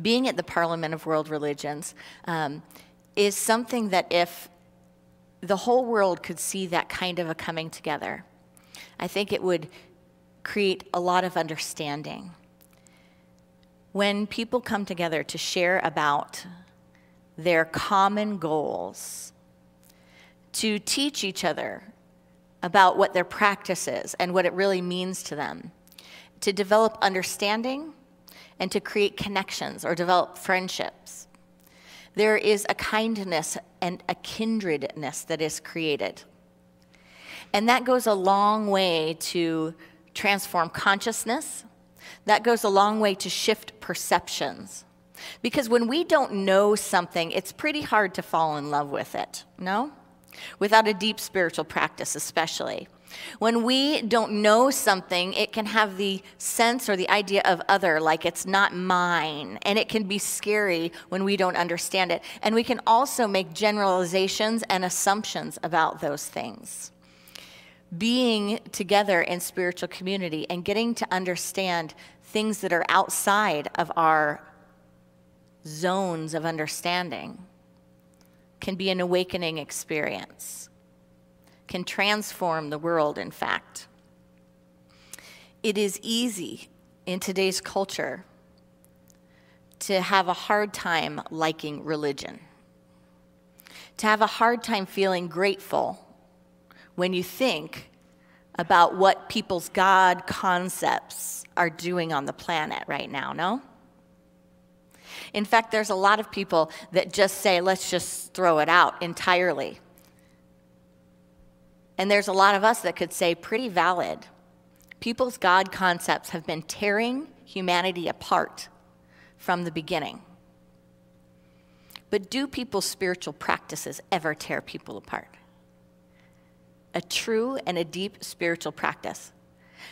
being at the Parliament of World Religions is something that if the whole world could see that kind of a coming together, I think it would create a lot of understanding. When people come together to share about their common goals, to teach each other about what their practice is and what it really means to them, to develop understanding and to create connections or develop friendships, there is a kindness and a kindredness that is created. And that goes a long way to transform consciousness. That goes a long way to shift perceptions. Because when we don't know something, it's pretty hard to fall in love with it, no? Without a deep spiritual practice especially. When we don't know something, it can have the sense or the idea of other, like it's not mine, and it can be scary when we don't understand it. And we can also make generalizations and assumptions about those things. Being together in spiritual community and getting to understand things that are outside of our zones of understanding can be an awakening experience, can transform the world, in fact. It is easy in today's culture to have a hard time liking religion, to have a hard time feeling grateful when you think about what people's God concepts are doing on the planet right now, no? In fact, there's a lot of people that just say, let's just throw it out entirely. And there's a lot of us that could say, pretty valid. People's God concepts have been tearing humanity apart from the beginning. But do people's spiritual practices ever tear people apart? A true and a deep spiritual practice,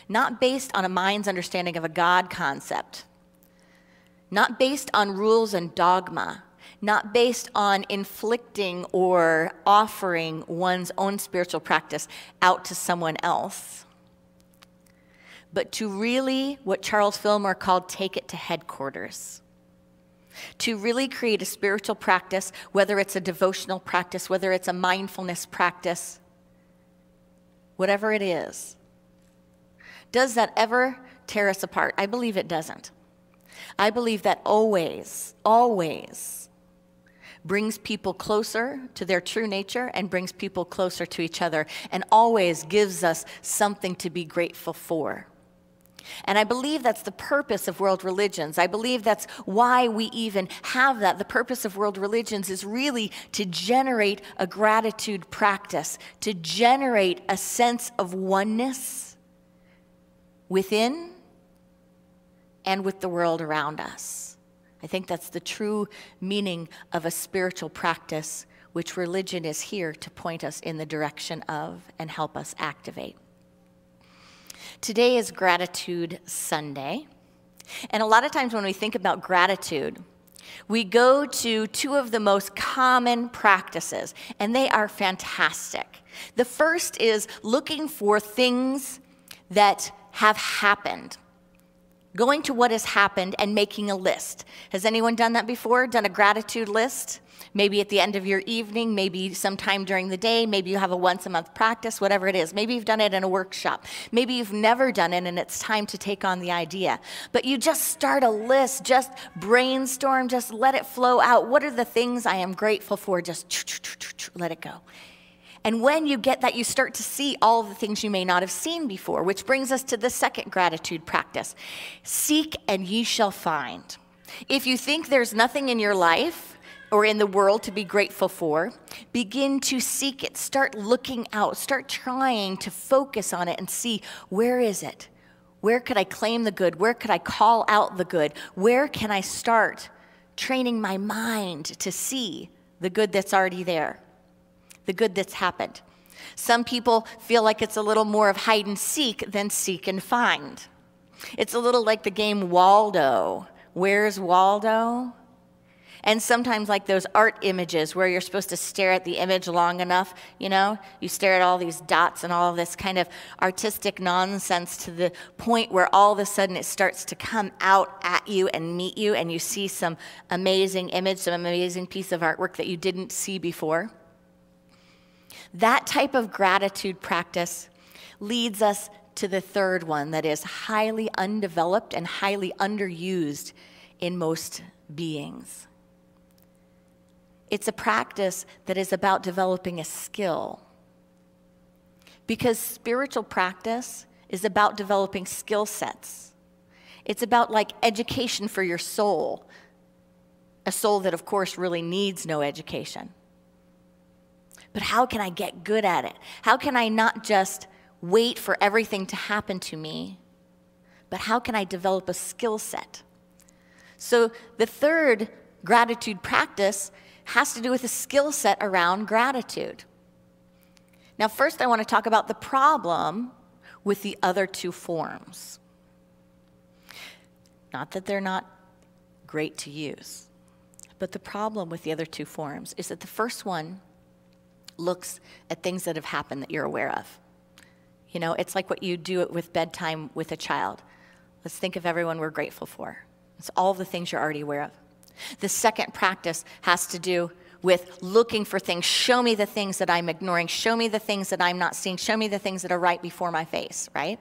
not based on a mind's understanding of a God concept, not based on rules and dogma, not based on inflicting or offering one's own spiritual practice out to someone else, but to really, what Charles Fillmore called, take it to headquarters. To really create a spiritual practice, whether it's a devotional practice, whether it's a mindfulness practice, whatever it is. Does that ever tear us apart? I believe it doesn't. I believe that always brings people closer to their true nature and brings people closer to each other and always gives us something to be grateful for. And I believe that's the purpose of world religions. I believe that's why we even have that. The purpose of world religions is really to generate a gratitude practice, to generate a sense of oneness within and with the world around us. I think that's the true meaning of a spiritual practice, which religion is here to point us in the direction of and help us activate. Today is Gratitude Sunday, and a lot of times when we think about gratitude, we go to two of the most common practices, and they are fantastic. The first is looking for things that have happened. Going to what has happened and making a list. Has anyone done that before? Done a gratitude list? Maybe at the end of your evening, maybe sometime during the day, maybe you have a once-a-month practice, whatever it is. Maybe you've done it in a workshop. Maybe you've never done it and it's time to take on the idea. But you just start a list, just brainstorm, just let it flow out. What are the things I am grateful for? Just let it go. And when you get that, you start to see all the things you may not have seen before, which brings us to the second gratitude practice. Seek and ye shall find. If you think there's nothing in your life or in the world to be grateful for, begin to seek it. Start looking out. Start trying to focus on it and see, where is it? Where could I claim the good? Where could I call out the good? Where can I start training my mind to see the good that's already there? The good that's happened. Some people feel like it's a little more of hide and seek than seek and find. It's a little like the game Waldo. Where's Waldo? And sometimes like those art images where you're supposed to stare at the image long enough, you know, you stare at all these dots and all this kind of artistic nonsense to the point where all of a sudden it starts to come out at you and meet you, and you see some amazing image, some amazing piece of artwork that you didn't see before. That type of gratitude practice leads us to the third one that is highly undeveloped and highly underused in most beings. It's a practice that is about developing a skill. Because spiritual practice is about developing skill sets. It's about like education for your soul. A soul that, of course, really needs no education. But how can I get good at it? How can I not just wait for everything to happen to me, but how can I develop a skill set? So the third gratitude practice has to do with a skill set around gratitude. Now, first I want to talk about the problem with the other two forms. Not that they're not great to use, but the problem with the other two forms is that the first one looks at things that have happened that you're aware of. You know, it's like what you do with bedtime with a child. Let's think of everyone we're grateful for. It's all the things you're already aware of. The second practice has to do with looking for things. Show me the things that I'm ignoring. Show me the things that I'm not seeing. Show me the things that are right before my face, right?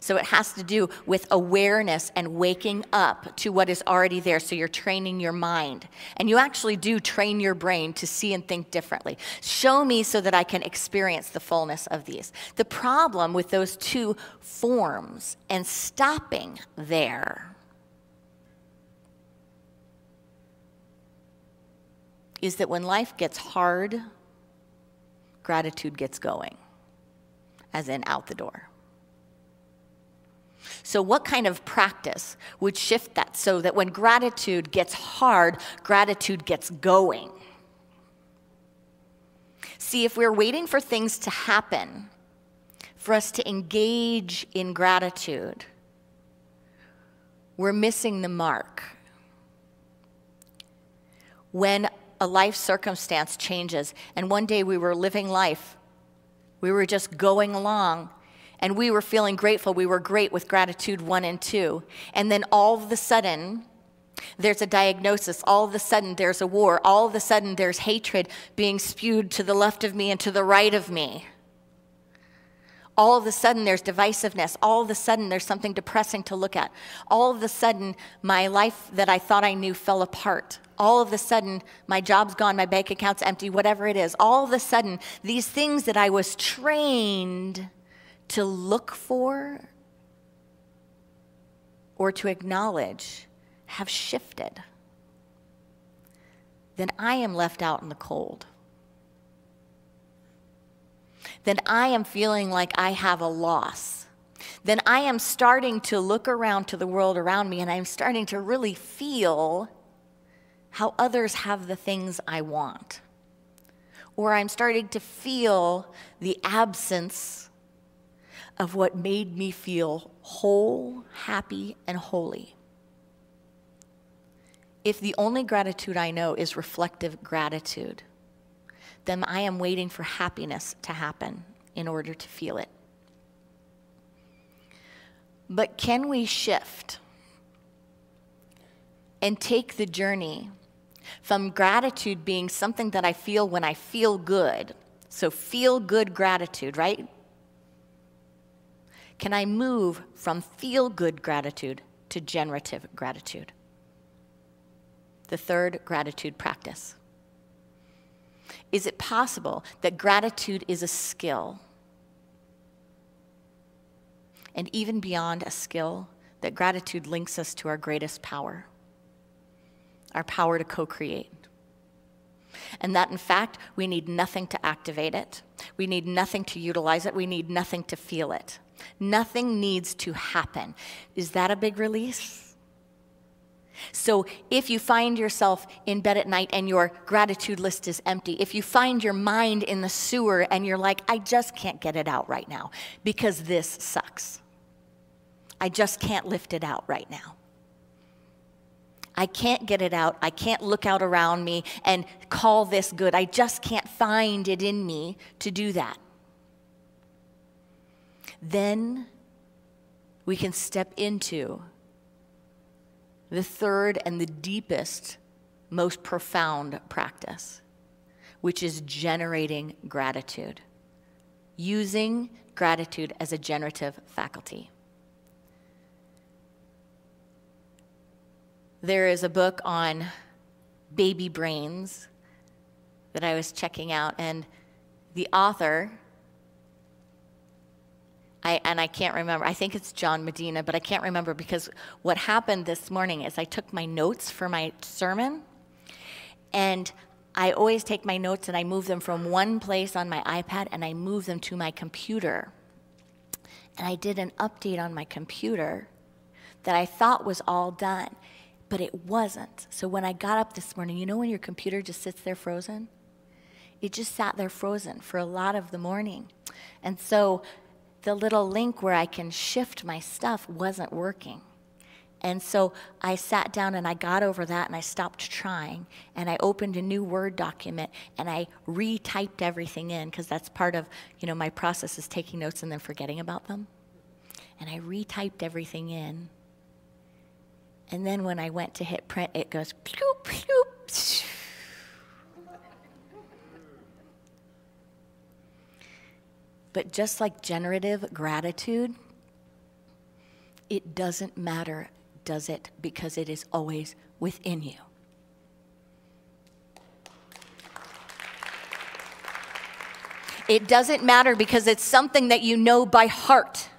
So it has to do with awareness and waking up to what is already there. So you're training your mind. And you actually do train your brain to see and think differently. Show me so that I can experience the fullness of these. The problem with those two forms and stopping there is that when life gets hard, gratitude gets going, as in out the door. So what kind of practice would shift that so that when gratitude gets hard, gratitude gets going? See, if we're waiting for things to happen for us to engage in gratitude, we're missing the mark. When a life circumstance changes, and one day we were living life, we were just going along, and we were feeling grateful. We were great with gratitude 1 and 2. And then all of a sudden, there's a diagnosis. All of a sudden, there's a war. All of a sudden, there's hatred being spewed to the left of me and to the right of me. All of a sudden, there's divisiveness. All of a sudden, there's something depressing to look at. All of a sudden, my life that I thought I knew fell apart. All of a sudden, my job's gone, my bank account's empty, whatever it is. All of a sudden, these things that I was trained to look for or to acknowledge have shifted. Then I am left out in the cold. Then I am feeling like I have a loss. Then I am starting to look around to the world around me, and I'm starting to really feel how others have the things I want. Or I'm starting to feel the absence of what made me feel whole, happy, and holy. If the only gratitude I know is reflective gratitude, then I am waiting for happiness to happen in order to feel it. But can we shift and take the journey from gratitude being something that I feel when I feel good? So feel good gratitude, right? Can I move from feel-good gratitude to generative gratitude? The third gratitude practice. Is it possible that gratitude is a skill? And even beyond a skill, that gratitude links us to our greatest power, our power to co-create. And that, in fact, we need nothing to activate it. We need nothing to utilize it. We need nothing to feel it. Nothing needs to happen. Is that a big release? So if you find yourself in bed at night and your gratitude list is empty, if you find your mind in the sewer and you're like, I just can't get it out right now because this sucks. I just can't lift it out right now. I can't get it out. I can't look out around me and call this good. I just can't find it in me to do that. Then we can step into the third and the deepest, most profound practice, which is generating gratitude, using gratitude as a generative faculty. There is a book on baby brains that I was checking out, and the author, I can't remember, I think it's John Medina, but I can't remember, because what happened this morning is I took my notes for my sermon, and I always take my notes and I move them from one place on my iPad and I move them to my computer. And I did an update on my computer that I thought was all done, but it wasn't. So when I got up this morning, you know when your computer just sits there frozen? It just sat there frozen for a lot of the morning. And so the little link where I can shift my stuff wasn't working. And so I sat down and I got over that and I stopped trying and I opened a new Word document and I retyped everything in, because that's part of, my process is taking notes and then forgetting about them. And I retyped everything in. And then when I went to hit print, it goes ploop, ploop. But just like generative gratitude, it doesn't matter, does it? Because it is always within you. It doesn't matter because it's something that you know by heart.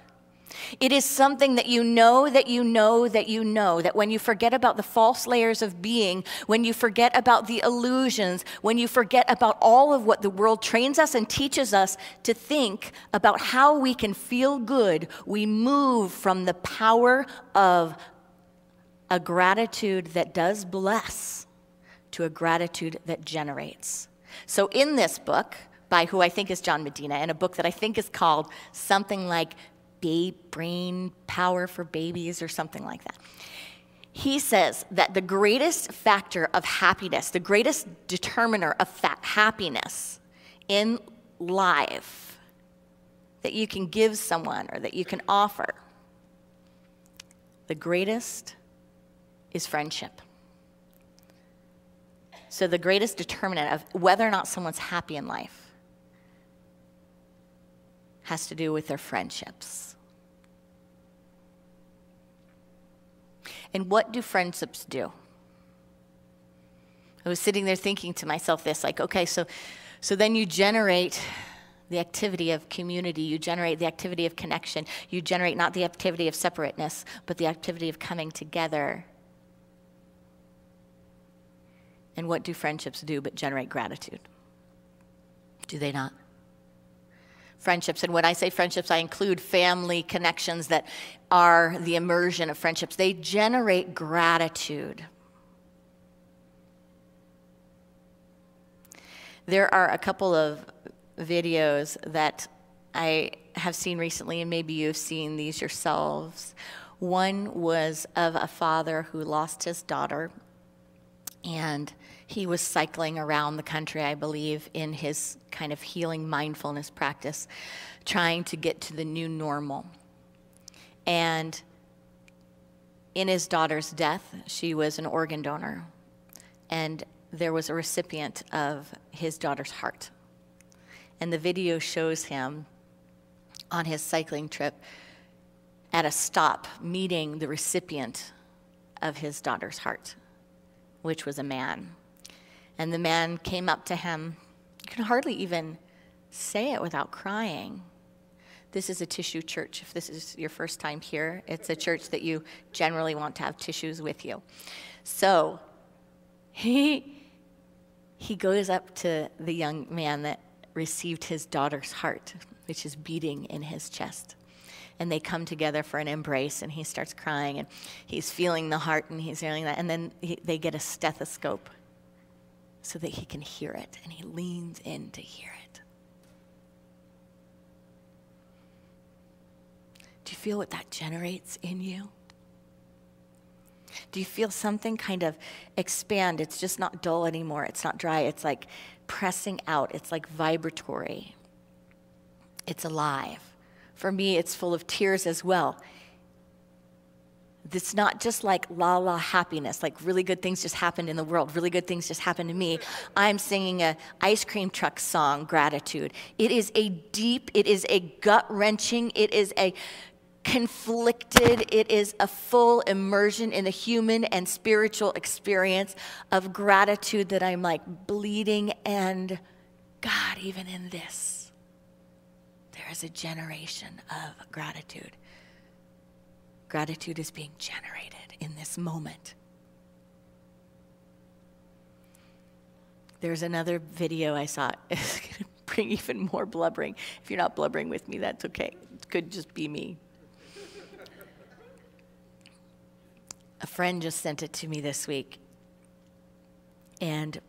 It is something that you know, that when you forget about the false layers of being, when you forget about the illusions, when you forget about all of what the world trains us and teaches us to think about how we can feel good, we move from the power of a gratitude that does bless to a gratitude that generates. So in this book, by who I think is John Medina, and a book that I think is called something like Brain Power for Babies or something like that, he says that the greatest factor of happiness, the greatest determiner of happiness in life that you can give someone or that you can offer, the greatest is friendship. So the greatest determinant of whether or not someone's happy in life has to do with their friendships. And what do friendships do? I was sitting there thinking to myself this, like, okay, so then you generate the activity of community, you generate the activity of connection, you generate not the activity of separateness, but the activity of coming together. And what do friendships do but generate gratitude? Do they not? Friendships, and when I say friendships, I include family connections that are the immersion of friendships. They generate gratitude. There are a couple of videos that I have seen recently, and maybe you've seen these yourselves. One was of a father who lost his daughter, and he was cycling around the country, I believe, in his kind of healing mindfulness practice, trying to get to the new normal. And in his daughter's death, she was an organ donor, and there was a recipient of his daughter's heart. And the video shows him on his cycling trip at a stop meeting the recipient of his daughter's heart, which was a man. And the man came up to him. You can hardly even say it without crying. This is a tissue church. If this is your first time here, it's a church that you generally want to have tissues with you. So he goes up to the young man that received his daughter's heart, which is beating in his chest. And they come together for an embrace, and he starts crying, and he's feeling the heart, and he's feeling that. And then they get a stethoscope so that he can hear it, and he leans in to hear it. Do you feel what that generates in you? Do you feel something kind of expand? It's just not dull anymore. It's not dry. It's like pressing out. It's like vibratory. It's alive. For me, it's full of tears as well. It's not just like la happiness, like really good things just happened in the world, really good things just happened to me. I'm singing a ice cream truck song, gratitude. It is a deep, it is a gut-wrenching, it is a conflicted, it is a full immersion in the human and spiritual experience of gratitude that I'm like bleeding, and God, even in this, there is a generation of gratitude. Gratitude is being generated in this moment. There's another video I saw. It's going to bring even more blubbering. If you're not blubbering with me, that's okay. It could just be me. A friend just sent it to me this week. And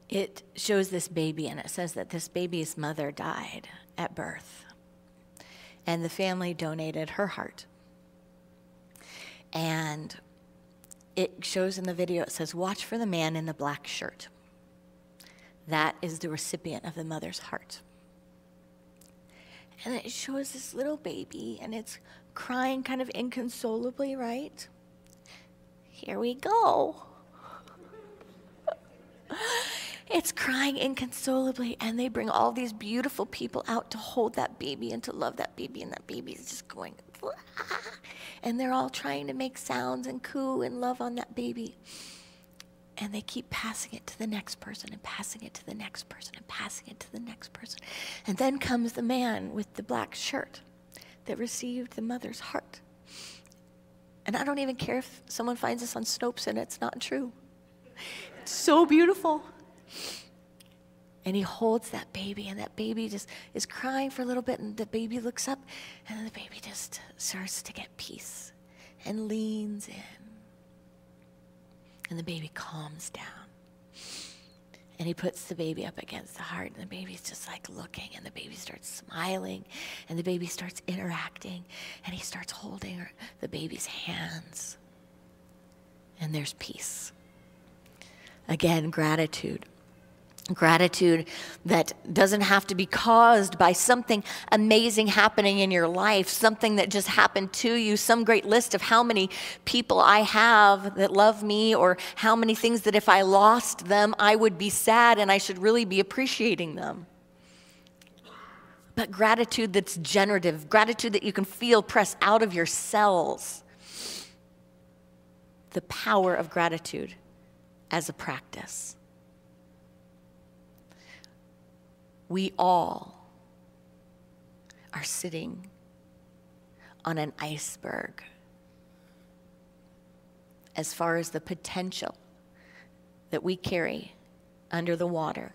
it shows this baby, and it says that this baby's mother died at birth. And the family donated her heart. And it shows in the video, it says, watch for the man in the black shirt. That is the recipient of the mother's heart. And it shows this little baby, and it's crying kind of inconsolably, right? Here we go. It's crying inconsolably, and they bring all these beautiful people out to hold that baby and to love that baby, and that baby is just going, and they're all trying to make sounds and coo and love on that baby. And they keep passing it to the next person and passing it to the next person and passing it to the next person. And then comes the man with the black shirt that received the mother's heart. And I don't even care if someone finds this on Snopes and it's not true. It's so beautiful. And he holds that baby, and that baby just is crying for a little bit, and the baby looks up, and then the baby just starts to get peace and leans in. And the baby calms down. And he puts the baby up against the heart, and the baby's just like looking, and the baby starts smiling, and the baby starts interacting, and he starts holding the baby's hands. And there's peace. Again, gratitude. Gratitude that doesn't have to be caused by something amazing happening in your life, something that just happened to you, some great list of how many people I have that love me, or how many things that if I lost them, I would be sad and I should really be appreciating them. But gratitude that's generative, gratitude that you can feel press out of your cells. The power of gratitude as a practice. We all are sitting on an iceberg as far as the potential that we carry under the water,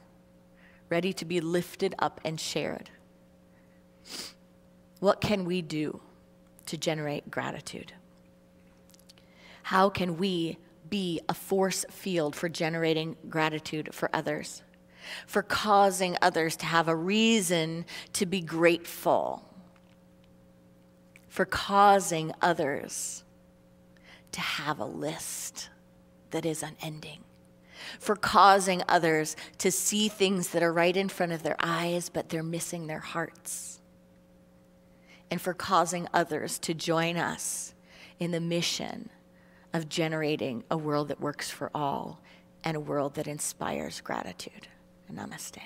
ready to be lifted up and shared. What can we do to generate gratitude? How can we be a force field for generating gratitude for others? For causing others to have a reason to be grateful, for causing others to have a list that is unending, for causing others to see things that are right in front of their eyes, but they're missing their hearts, and for causing others to join us in the mission of generating a world that works for all and a world that inspires gratitude. Namaste.